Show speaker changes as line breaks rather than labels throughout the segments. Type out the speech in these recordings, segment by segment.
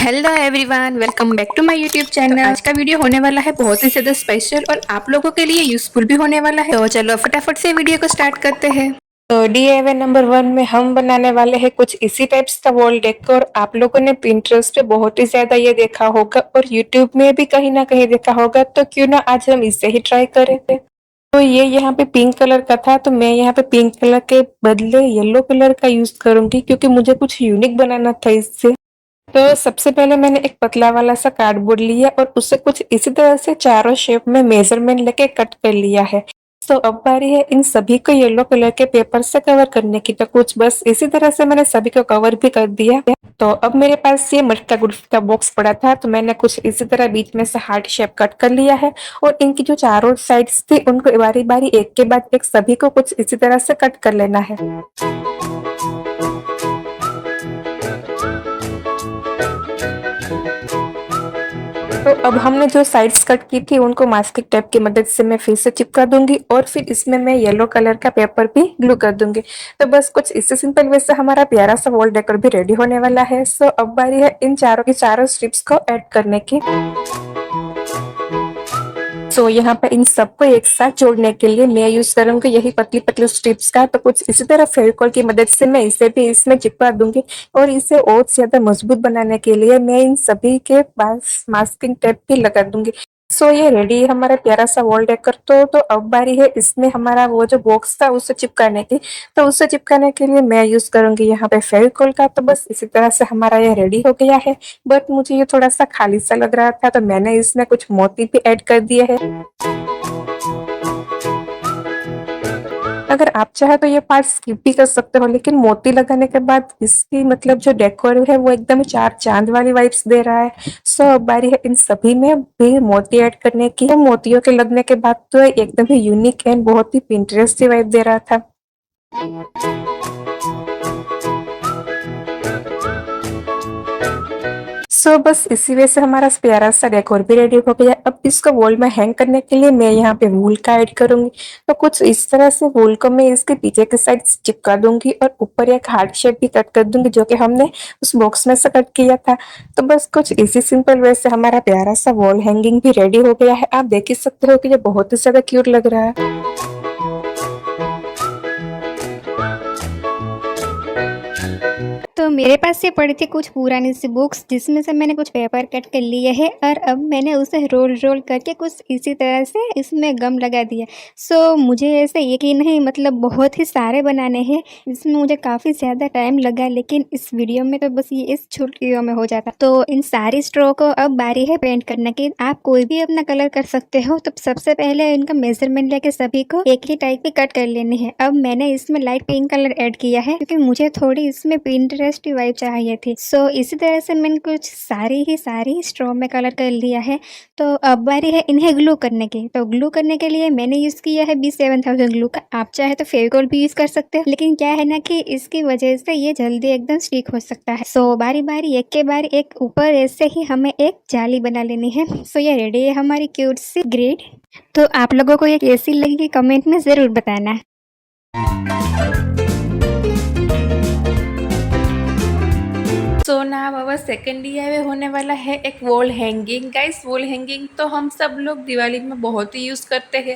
Hello everyone, welcome back to my YouTube channel. आज का video होने वाला है बहुत ही ज़्यादा स्पेशल और आप लोगों के लिए यूजफुल भी होने वाला है। तो चलो फटाफट से वीडियो को स्टार्ट करते हैं। तो DIY नंबर 1 में हम बनाने वाले हैं कुछ इसी टाइप्स का वॉल डेकोर। आप लोगों ने पिंटरेस्ट पे बहुत ही ज़्यादा ये देखा होगा और यूट्यूब में भी कहीं ना कहीं देखा होगा, तो क्यों ना आज हम इसे ही ट्राई करें। तो ये यहाँ पे पिंक कलर का था, तो मैं यहाँ पे पिंक कलर के बदले येलो कलर का यूज करूंगी क्योंकि मुझे कुछ यूनिक बनाना था इससे। तो सबसे पहले मैंने एक पतला वाला सा कार्डबोर्ड लिया और उससे कुछ इसी तरह से चारों शेप में मेजरमेंट लेके कट कर लिया है। तो अब बारी है इन सभी को येलो कलर के पेपर से कवर करने की। तो कुछ बस इसी तरह से मैंने सभी को कवर भी कर दिया। तो अब मेरे पास ये मटका गुल्फी का बॉक्स पड़ा था, तो मैंने कुछ इसी तरह बीच में से हार्ट शेप कट कर लिया है और इनकी जो चारों साइड्स थी उनको बारी बारी एक के बाद एक सभी को कुछ इसी तरह से कट कर लेना है। तो अब हमने जो साइड्स कट की थी उनको मास्किंग टेप की मदद से मैं फिर से चिपका दूंगी और फिर इसमें मैं येलो कलर का पेपर भी ग्लू कर दूंगी। तो बस कुछ इससे सिंपल वे से हमारा प्यारा सा वॉल डेकोर भी रेडी होने वाला है। सो अब बारी है इन चारों की चारों स्ट्रिप्स को ऐड करने की। सो यहाँ पे इन सबको एक साथ जोड़ने के लिए मैं यूज करूंगी यही पतली पतली स्ट्रिप्स का। तो कुछ इसी तरह फेविकॉल की मदद से मैं इसे भी इसमें चिपका दूंगी और इसे और ज्यादा मजबूत बनाने के लिए मैं इन सभी के पास मास्किंग टेप भी लगा दूंगी। सो ये रेडी है हमारा प्यारा सा वॉल डेकोर। तो अब बारी है इसमें हमारा वो जो बॉक्स था उसे चिपकाने की। तो उसे चिपकाने के लिए मैं यूज करूंगी यहाँ पे फेविकॉल का। तो बस इसी तरह से हमारा ये रेडी हो गया है, बट मुझे ये थोड़ा सा खाली सा लग रहा था, तो मैंने इसमें कुछ मोती भी ऐड कर दिए हैं। अगर आप चाहे तो ये पार्ट स्किप भी कर सकते हो, लेकिन मोती लगाने के बाद इसकी मतलब जो डेकोर है वो एकदम चार चांद वाली वाइब्स दे रहा है। सो अब बारी है इन सभी में भी मोती ऐड करने की। तो मोतियों के लगने के बाद तो एकदम ही यूनिक एंड बहुत ही पिंटरेस्ट सी वाइब दे रहा था। सो बस इसी वजह से हमारा प्यारा सा डेकोर भी रेडी हो गया। अब इसको वॉल में हैंग करने के लिए मैं यहाँ पे वूल का ऐड करूंगी। तो कुछ इस तरह से वूल को मैं इसके पीछे के साइड चिपका दूंगी और ऊपर एक हार्ट शेप भी कट कर दूंगी जो कि हमने उस बॉक्स में से कट किया था। तो बस कुछ इसी सिंपल वे से हमारा प्यारा सा वॉल हैंगिंग भी रेडी हो गया है। आप देख ही सकते हो कि ये बहुत ही ज्यादा क्यूट लग रहा है।
तो मेरे पास ये पड़ी थी कुछ पुरानी सी बुक्स जिसमें से मैंने कुछ पेपर कट कर लिए हैं और अब मैंने उसे रोल रोल करके कुछ इसी तरह से इसमें गम लगा दिया। सो मुझे ऐसे यकीन नहीं, मतलब बहुत ही सारे बनाने हैं, इसमें मुझे काफ़ी ज़्यादा टाइम लगा, लेकिन इस वीडियो में तो बस ये इस छुट्टियों में हो जाता। तो इन सारी स्ट्रो को अब बारी है पेंट करने की। आप कोई भी अपना कलर कर सकते हो। तो सबसे पहले इनका मेजरमेंट लेके सभी को एक ही टाइप की कट कर लेनी है। अब मैंने इसमें लाइट पिंक कलर ऐड किया है क्योंकि मुझे थोड़ी इसमें पिंटरेस्ट वाइब चाहिए थी। सो इसी तरह से मैंने कुछ सारी स्ट्रॉ में कलर कर लिया है। तो अब बारी है इन्हें ग्लू करने की। तो ग्लू करने के लिए मैंने यूज किया है B7000 ग्लू का। आप चाहे तो फेविकॉल भी यूज कर सकते हो, लेकिन क्या है ना कि इसकी वजह से ये जल्दी एकदम स्टिक हो सकता है। सो बारी बारी एक के बारी एक ऊपर ऐसे ही हमें एक जाली बना लेनी है। सो ये रेडी है हमारी क्यूट सी ग्रिड। तो आप लोगों को ये कैसी लगी कमेंट में जरूर बताना।
So now our second DIY होने वाला है एक wall hanging. Guys, wall hanging तो हम सब लोग दिवाली में बहुत ही यूज करते हैं,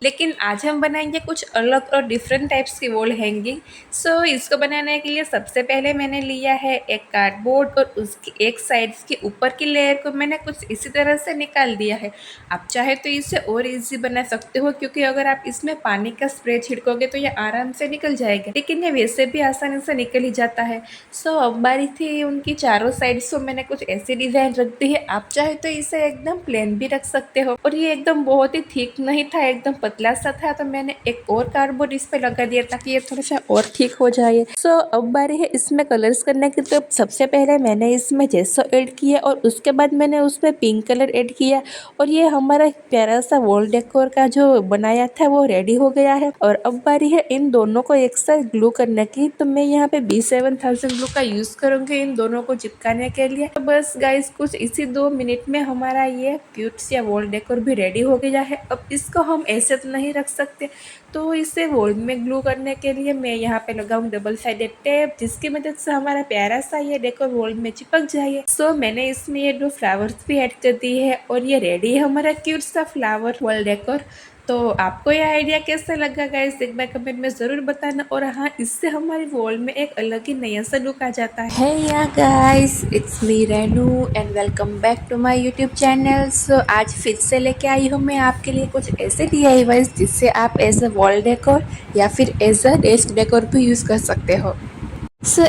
लेकिन आज हम बनाएंगे कुछ अलग और डिफरेंट टाइप्स की वॉल हैंगिंग। सो इसको बनाने के लिए सबसे पहले मैंने लिया है एक कार्डबोर्ड और उसकी एक साइड्स के ऊपर की लेयर को मैंने कुछ इसी तरह से निकाल दिया है। आप चाहे तो इसे और इजी बना सकते हो, क्योंकि अगर आप इसमें पानी का स्प्रे छिड़कोगे तो ये आराम से निकल जाएगा, लेकिन ये वैसे भी आसानी से निकल ही जाता है। सो अब बारी थी उनकी चारों साइड्स को मैंने कुछ ऐसी डिजाइन रख दी है। आप चाहे तो इसे एकदम प्लेन भी रख सकते हो। और ये एकदम बहुत ही थिक नहीं था, एकदम पतला सा था, तो मैंने एक और कार्डबोर्ड इस पे लगा दिया ताकि ये थोड़ा सा और ठीक हो जाए। सो अब बारी है इसमें कलर्स करने की। तो सबसे पहले मैंने इसमें जेसो ऐड किया और उसके बाद मैंने उसमें पिंक कलर ऐड किया और ये हमारा प्यारा सा वॉल डेकोर का जो बनाया था वो रेडी हो गया है। और अब बारी है इन दोनों को एक साथ ग्लू करने की। तो मैं यहाँ पे B7000 ग्लू का यूज करूंगी इन दोनों को चिपकाने के लिए। तो बस गाइस, कुछ इसी 2 मिनट में हमारा ये क्यूट सा वॉल डेकोर भी रेडी हो गया है। अब इसको हम ऐसे साथ नहीं रख सकते। तो इसे वॉल में ग्लू करने के लिए मैं यहाँ पे लगाऊँ डबल साइडेड टेप, जिसकी मदद से हमारा प्यारा सा ये डेकोर वॉल में चिपक जाए। सो मैंने इसमें ये 2 फ्लावर्स भी ऐड कर दिए है और ये रेडी है हमारा क्यूट सा फ्लावर वॉल डेकोर। तो आपको यह आइडिया कैसा लगा गाइस, एक बार कमेंट में ज़रूर बताना। और हाँ, इससे हमारी वॉल में एक अलग ही नया सा लुक आ जाता है। Hey yeah guys, it's me Renu and welcome back to my YouTube channel. So आज फिर से लेके आई हूँ मैं आपके लिए कुछ ऐसे DIYs जिससे आप एज अ वॉल डेकोर या फिर एज अ डेस्क डेकोर भी यूज़ कर सकते हो।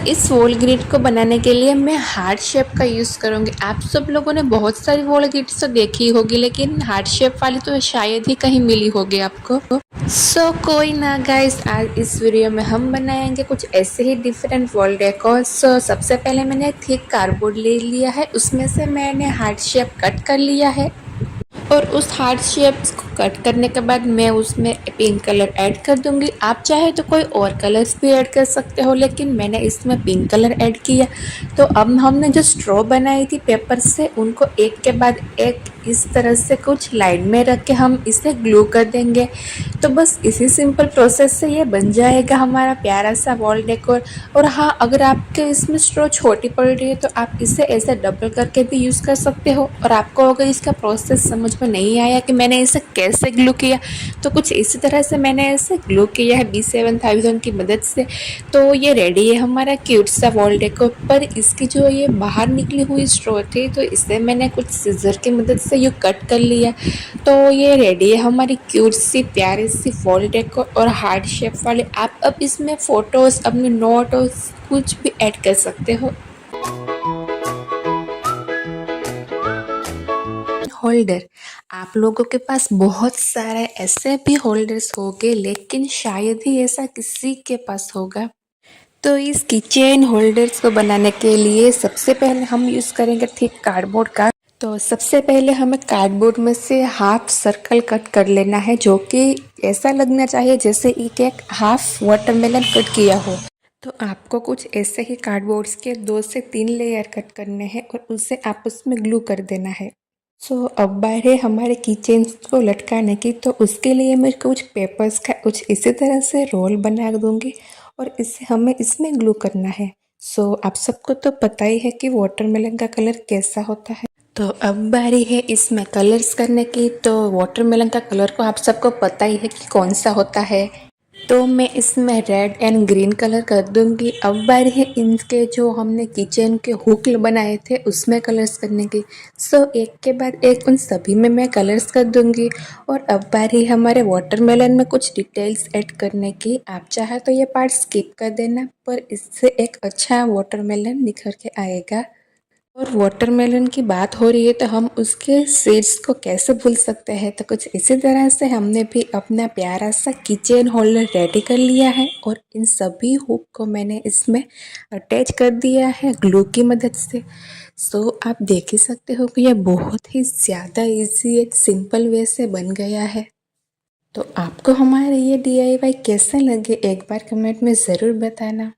इस वॉल ग्रिड को बनाने के लिए मैं हार्ट शेप का यूज़ करूँगी। आप सब लोगों ने बहुत सारी वॉल ग्रिड्स तो देखी होगी, लेकिन हार्ट शेप वाली तो शायद ही कहीं मिली होगी आपको। कोई ना गाइस, आज इस वीडियो में हम बनाएंगे कुछ ऐसे ही डिफरेंट वॉल डेकोर। सबसे पहले मैंने थिक कार्डबोर्ड ले लिया है, उसमें से मैंने हार्ट शेप कट कर लिया है और उस हार्ट शेप्स को कट करने के बाद मैं उसमें पिंक कलर ऐड कर दूंगी। आप चाहे तो कोई और कलर्स भी ऐड कर सकते हो, लेकिन मैंने इसमें पिंक कलर ऐड किया। तो अब हमने जो स्ट्रॉ बनाई थी पेपर से, उनको एक के बाद एक इस तरह से कुछ लाइन में रख के हम इसे ग्लू कर देंगे। तो बस इसी सिंपल प्रोसेस से ये बन जाएगा हमारा प्यारा सा वॉल डेकोर। और हाँ, अगर आपके इसमें स्ट्रॉ छोटी पड़ रही है तो आप इसे ऐसे डबल करके भी यूज़ कर सकते हो। और आपको अगर इसका प्रोसेस समझ में नहीं आया कि मैंने इसे कैसे ग्लू किया, तो कुछ इसी तरह से मैंने इसे ग्लू किया है B7000 की मदद से। तो ये रेडी है हमारा क्यूट सा वॉल डेकोर। पर इसकी जो ये बाहर निकली हुई स्ट्रॉ थी, तो इसे मैंने कुछ सीजर की मदद से ये कट कर लिया। तो ये रेडी है हमारी क्यूट सी प्यारी सी वॉल डेकोर और हार्ट शेप वाले। आप अब इसमें फ़ोटोज़, अपने नोट और कुछ भी ऐड कर सकते हो। होल्डर, आप लोगों के पास बहुत सारे ऐसे भी होल्डर्स होंगे, लेकिन शायद ही ऐसा किसी के पास होगा। तो इस किचन होल्डर्स को बनाने के लिए सबसे पहले हम यूज़ करेंगे थिक कार्डबोर्ड का। तो सबसे पहले हमें कार्डबोर्ड में से हाफ सर्कल कट कर लेना है, जो कि ऐसा लगना चाहिए जैसे एक हाफ वाटरमेलन कट किया हो। तो आपको कुछ ऐसे ही कार्डबोर्ड्स के 2 से 3 लेयर कट करने हैं और उसे आपस में ग्लू कर देना है। अब बारी है हमारे कीचेन्स को लटकाने की। तो उसके लिए मैं कुछ पेपर्स का कुछ इसी तरह से रोल बना दूंगी और इसे हमें इसमें ग्लू करना है। आप सबको तो पता ही है कि वाटरमेलन का कलर कैसा होता है। तो अब बारी है इसमें कलर्स करने की। तो वाटरमेलन का कलर को आप सबको पता ही है कि कौन सा होता है। तो मैं इसमें रेड एंड ग्रीन कलर कर दूंगी। अब बारी है इनके जो हमने किचन के हुक बनाए थे उसमें कलर्स करने की। एक के बाद एक उन सभी में मैं कलर्स कर दूंगी। और अब बारी है हमारे वाटरमेलन में कुछ डिटेल्स ऐड करने की। आप चाहे तो ये पार्ट स्किप कर देना, पर इससे एक अच्छा वाटरमेलन निखर के आएगा। और वाटरमेलन की बात हो रही है तो हम उसके सीड्स को कैसे भूल सकते हैं। तो कुछ इसी तरह से हमने भी अपना प्यारा सा किचन होल्डर रेडी कर लिया है और इन सभी हुक को मैंने इसमें अटैच कर दिया है ग्लू की मदद से। आप देख ही सकते हो कि यह बहुत ही ज़्यादा इजी एक सिंपल वे से बन गया है। तो आपको हमारे ये DIY कैसे लगे, एक बार कमेंट में ज़रूर बताना।